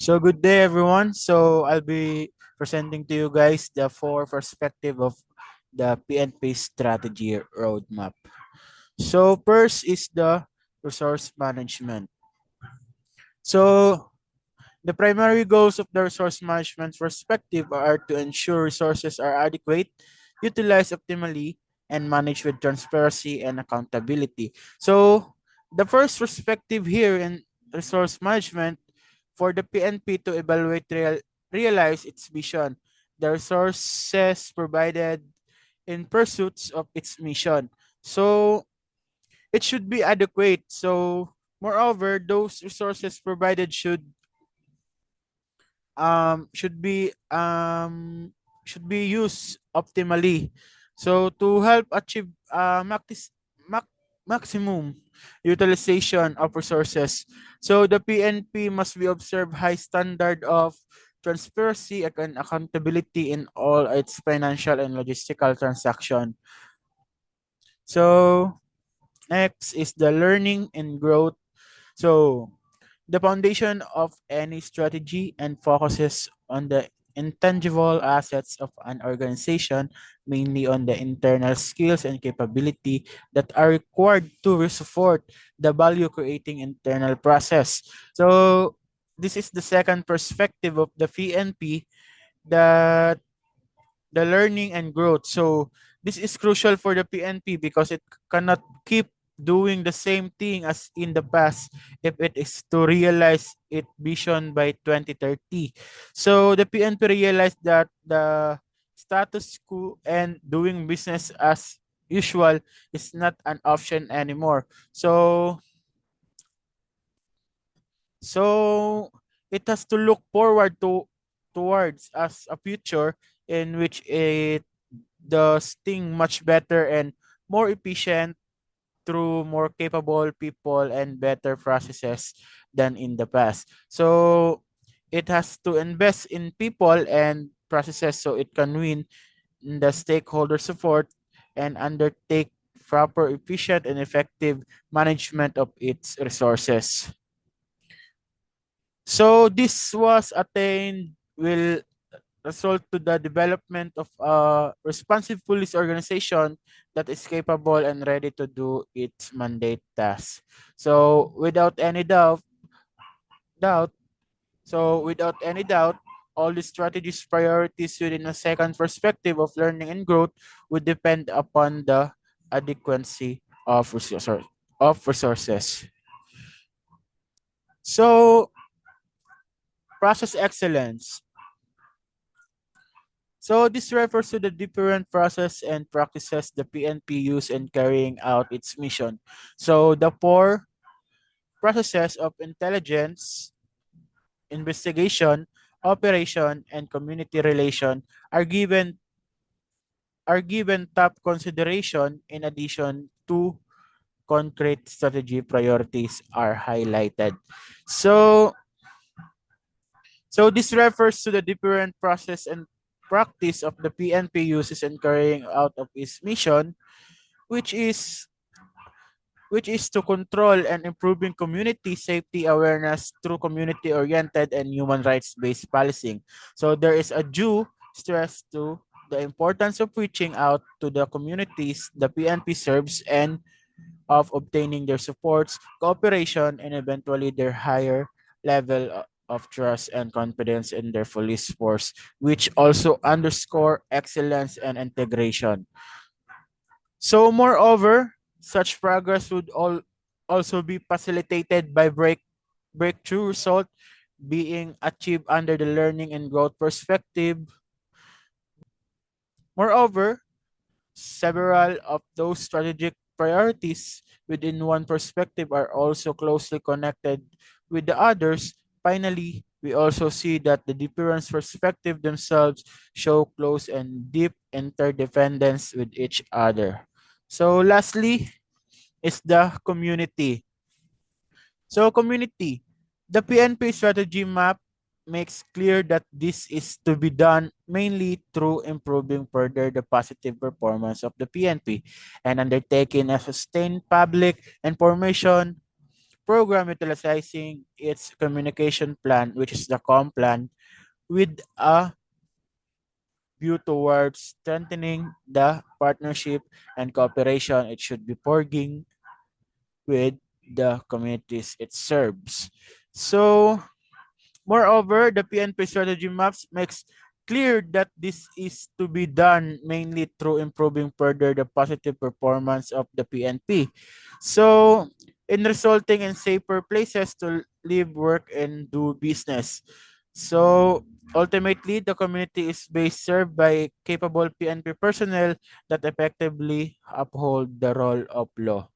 So good day everyone. So I'll be presenting to you guys the four perspective of the PNP strategy roadmap. So first is the resource management. So the primary goals of the resource management perspective are to ensure resources are adequate, utilized optimally, and managed with transparency and accountability. So the first perspective here in resource management for the PNP to evaluate realize its vision, the resources provided in pursuits of its mission. So it should be adequate. So moreover, those resources provided should be used optimally. So to help achieve maximum utilization of resources. So the PNP must be observed high standard of transparency and accountability in all its financial and logistical transaction. So next is the learning and growth. So the foundation of any strategy and focuses on the intangible assets of an organization, mainly on the internal skills and capability that are required to support the value creating internal process. So this is the second perspective of the PNP, that the learning and growth. So this is crucial for the PNP because it cannot keep doing the same thing as in the past if it is to realize its vision by 2030. So the PNP realized that the status quo and doing business as usual is not an option anymore. So it has to look forward towards as a future in which it does things much better and more efficient through more capable people and better processes than in the past. So it has to invest in people and processes so it can win the stakeholder support and undertake proper, efficient, and effective management of its resources. So this was attained will result to the development of a responsive police organization that is capable and ready to do its mandate task. So without any doubt, without any doubt, all the strategies priorities within a second perspective of learning and growth would depend upon the adequacy of resources. So process excellence. So this refers to the different process and practices the PNP use in carrying out its mission. So the four processes of intelligence, investigation, operation, and community relation are given top consideration in addition to concrete strategy priorities are highlighted. So this refers to the different process and practice of the PNP uses in carrying out of its mission, which is to control and improving community safety awareness through community-oriented and human rights-based policing. So there is a due stress to the importance of reaching out to the communities the PNP serves and of obtaining their supports, cooperation, and eventually their higher level of trust and confidence in their police force, which also underscore excellence and integration. So moreover, such progress would also be facilitated by breakthrough result being achieved under the learning and growth perspective. Moreover, several of those strategic priorities within one perspective are also closely connected with the others. Finally, we also see that the different perspectives themselves show close and deep interdependence with each other. So lastly is the community. So community, the PNP strategy map makes clear that this is to be done mainly through improving further the positive performance of the PNP and undertaking a sustained public information program utilizing its communication plan, which is the COM plan, with a view towards strengthening the partnership and cooperation it should be forging with the communities it serves. So, moreover, the PNP strategy maps makes clear that this is to be done mainly through improving further the positive performance of the PNP. So, in resulting in safer places to live, work, and do business. So, ultimately, the community is based served by capable PNP personnel that effectively uphold the rule of law.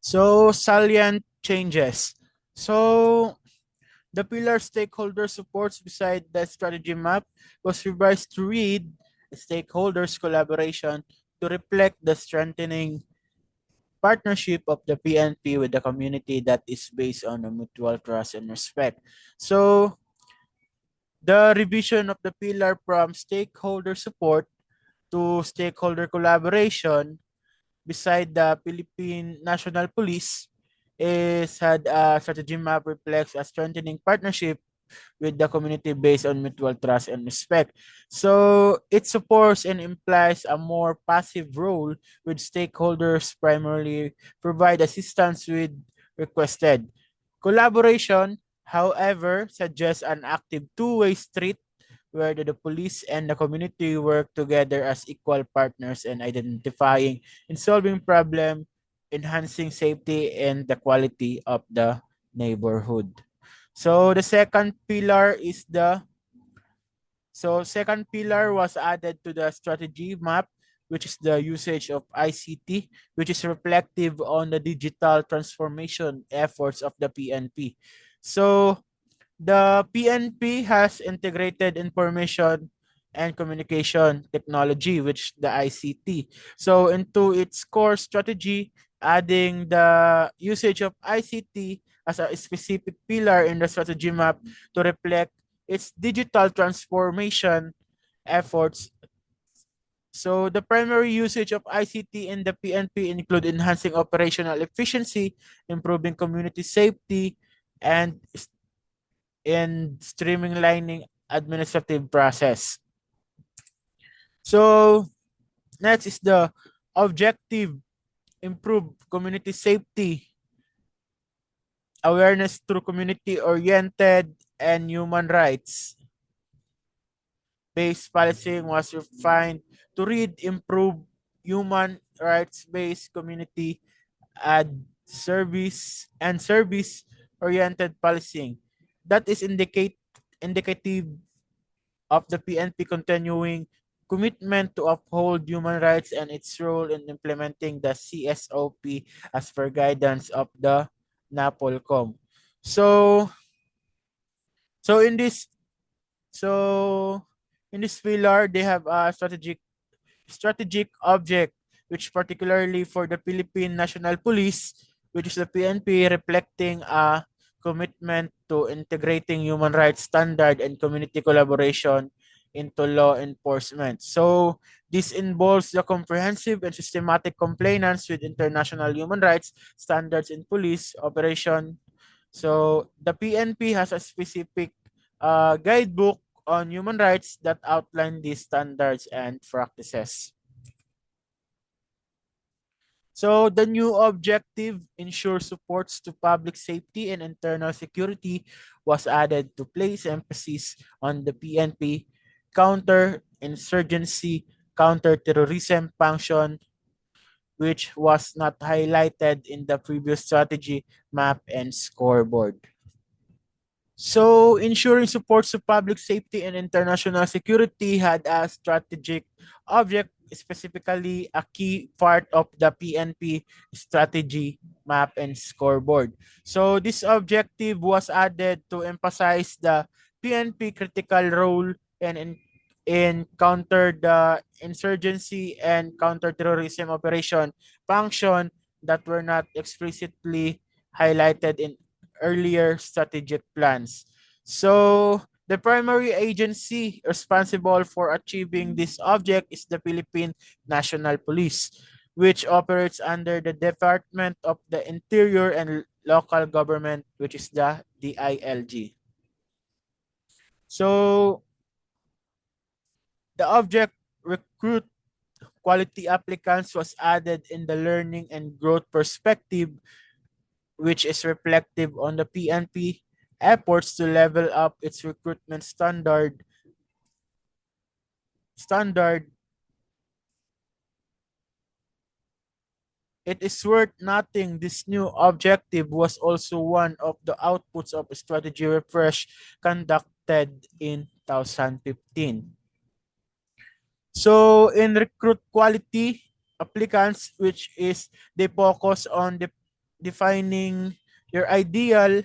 So, salient changes. So, the pillar stakeholder supports beside the strategy map was revised to read stakeholders collaboration to reflect the strengthening partnership of the PNP with the community that is based on a mutual trust and respect. So the revision of the pillar from stakeholder support to stakeholder collaboration beside the Philippine National Police is had a strategy map reflects a strengthening partnership with the community based on mutual trust and respect. So it supports and implies a more passive role with stakeholders primarily provide assistance with requested. Collaboration, however, suggests an active two-way street where the police and the community work together as equal partners and identifying and solving problem, enhancing safety and the quality of the neighborhood. So the second pillar is second pillar was added to the strategy map, which is the usage of ICT, which is reflective on the digital transformation efforts of the PNP. So the PNP has integrated information and communication technology, which the ICT. So into its core strategy, adding the usage of ICT as a specific pillar in the strategy map to reflect its digital transformation efforts. So the primary usage of ICT in the PNP include enhancing operational efficiency, improving community safety, and in streamlining administrative process. So next is the objective, improve community safety, awareness through community-oriented and human rights. Based policing was refined to read improve human rights-based community ad service oriented policing. That is indicative of the PNP continuing commitment to uphold human rights and its role in implementing the CSOP as per guidance of the NAPOLCOM. So, so in this, so in this pillar, they have a strategic object, which particularly for the Philippine National Police, which is the PNP, reflecting a commitment to integrating human rights standard and community collaboration into law enforcement. So this involves the comprehensive and systematic compliance with international human rights standards in police operation. So the PNP has a specific guidebook on human rights that outline these standards and practices. So the new objective ensure supports to public safety and internal security was added to place emphasis on the PNP counter-insurgency, counter-terrorism function, which was not highlighted in the previous strategy map and scoreboard. So ensuring support to public safety and international security had a strategic object, specifically a key part of the PNP strategy map and scoreboard. So this objective was added to emphasize the PNP critical role and in counter the insurgency and counterterrorism operation function that were not explicitly highlighted in earlier strategic plans. So the primary agency responsible for achieving this object is the Philippine National Police. which operates under the Department of the Interior and Local Government, which is the DILG. So the object recruit quality applicants was added in the learning and growth perspective, which is reflective on the PNP efforts to level up its recruitment standard. It is worth noting this new objective was also one of the outputs of a strategy refresh conducted in 2015. So in recruit quality applicants, which is they focus on defining your ideal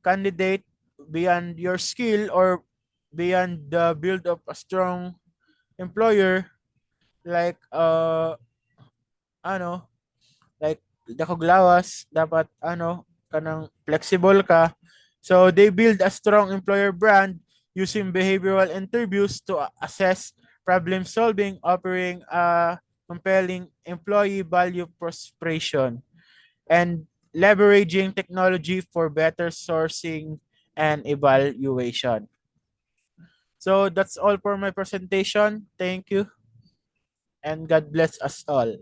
candidate beyond your skill or beyond the build of a strong employer, like ano like Dako Glawas, dapat kanang flexible ka. So they build a strong employer brand using behavioral interviews to assess problem solving, offering a compelling employee value proposition, and leveraging technology for better sourcing and evaluation. So that's all for my presentation. Thank you and God bless us all.